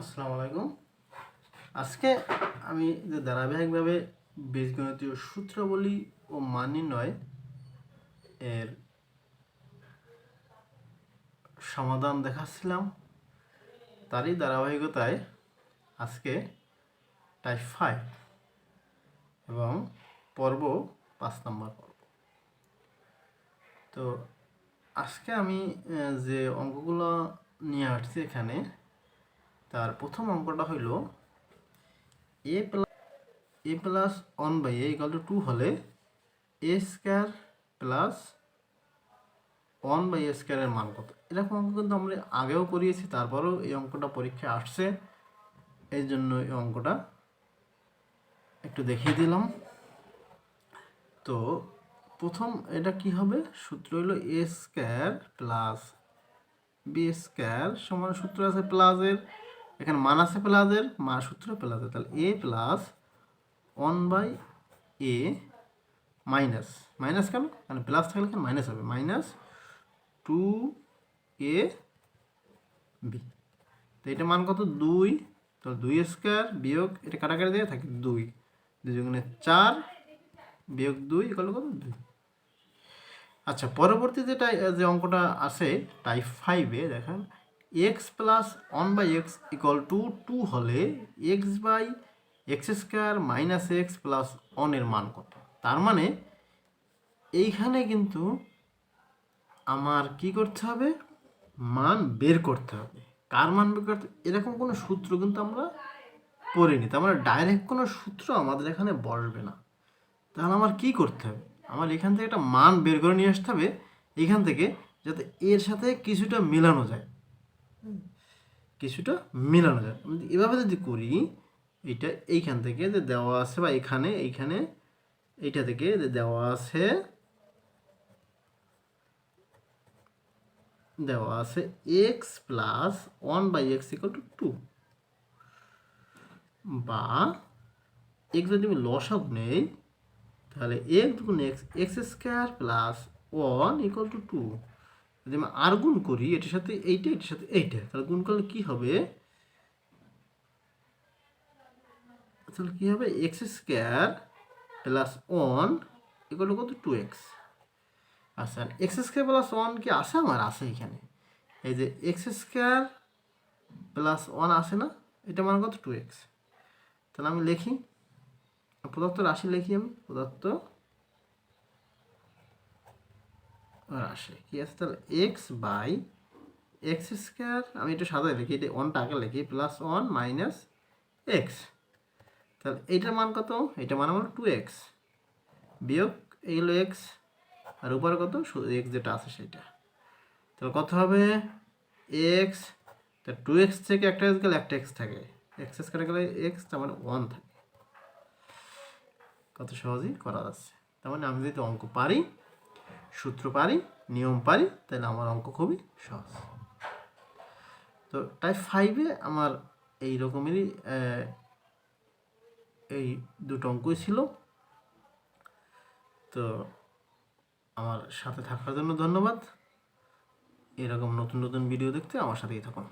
আসসালামু আলাইকুম। আজকে আমি যে ধারাবাহিকভাবে বীজগণিতীয় সূত্রাবলী ও মান নির্ণয় এর সমাধান দেখাচ্ছিলাম, তারই ধারাবাহিকতায় আজকে টাইপ 5 এবং পর্ব 5 নম্বর পর্ব। তো আজকে আমি যে অঙ্কগুলো নিয়ে আসছি এখানে, তার প্রথম অঙ্কটা হইল a প্লাস 1/a = 2 হলে a স্কয়ার প্লাস 1/a স্কয়ারের মান কত। এরকম অঙ্ক কিন্তু আমরা আগেও করিয়েছি, তারপরেও এই অঙ্কটা পরীক্ষায় আসছে, এই জন্য এই অঙ্কটা একটু দেখিয়ে দিলাম। তো প্রথম এটা কি হবে, সূত্র হলো a square plus b square সমান, সূত্র আছে প্লাসের, এখানে মান আছে প্লাসের, সূত্র প্লাসের, তাহলে a plus 1/a minus minus কেন, কারণ প্লাস থাকলে কেন মাইনাস হবে, মাইনাস 2ab। তো এটা মান কত, 2। তো 2 স্কয়ার বিয়োগ এটা কাটাকাটি দিয়ে থাকে 2, 2 গুণে 4 বিয়োগ 2 ইকুয়াল কত, 2। আচ্ছা, পরবর্তী যে অঙ্কটা আছে টাইপ 5-এ দেখেন, x প্লাস 1/x = 2 হলে x/x square minus x plus 1 এর মান কত। তার মানে এইখানে কিন্তু আমার কি করতে হবে, মান বের করতে হবে। কার মান বের করতে, এরকম কোনো সূত্র কিন্তু আমরা পড়িনি, তার মানে ডাইরেক্ট কোনো সূত্র আমাদের এখানে বসবে না। তাহলে আমার কি করতে হবে, আমার এখান থেকে একটা মান বের করে নিয়ে আসতে হবে এখান থেকে, যাতে এর সাথে কিছুটা মেলানো যায়, কিছুটা মেলানো যায়। এভাবে যদি করি, এটা এইখান থেকে যে দেওয়া আছে, বা এইখানে এইটা থেকে যে দেওয়া আছে x প্লাস 1/x = 2, বা x যদি আমি লসাগু নেই, তাহলে x গুণ x স্কয়ার প্লাস 1 = 2। যদি আমি আর গুণ করি এটার সাথে এইটা, এটার সাথে এইটা, তাহলে গুণ করলে কি হবে, তাহলে কি হবে, x স্কয়ার প্লাস 1 = কত, 2x। আচ্ছা, x স্কয়ার প্লাস 1 কি আছে, আমার আছে এখানে, এই যে x স্কয়ার প্লাস 1 আছে না, এটা মান কত, 2x। তাহলে আমি লিখি, প্রদত্ত রাশি লিখি, আমি প্রদত্ত রাশি কি আছে, তাহলে x/x স্কয়ার, আমি একটু সাজাই লিখি, এটা 1টা আগে লিখি, প্লাস 1 মাইনাস x। তাহলে এইটার মান কত, এটা মান আমার 2x, বিয়োগ এইগুলো x, আর উপরে কত, শুধু x যেটা আছে সেটা। তাহলে কত হবে, x, তা 2x থেকে একটা x গেলে একটা x থাকে, x স্কয়ার গেলে x, তার মানে 1 থাকে। কত সহজেই করা যাচ্ছে। তার মানে আমি যদি অঙ্ক পারি, সূত্র পারি, নিয়ম পারি, তাহলে আমার অঙ্ক খুবই সহজ। তো টাইপ 5-এ আমার এই রকমেরই এই দুটো অঙ্কই ছিল। তো আমার সাথে থাকার জন্য ধন্যবাদ। এরকম নতুন নতুন ভিডিও দেখতে আমার সাথেই থাকুন।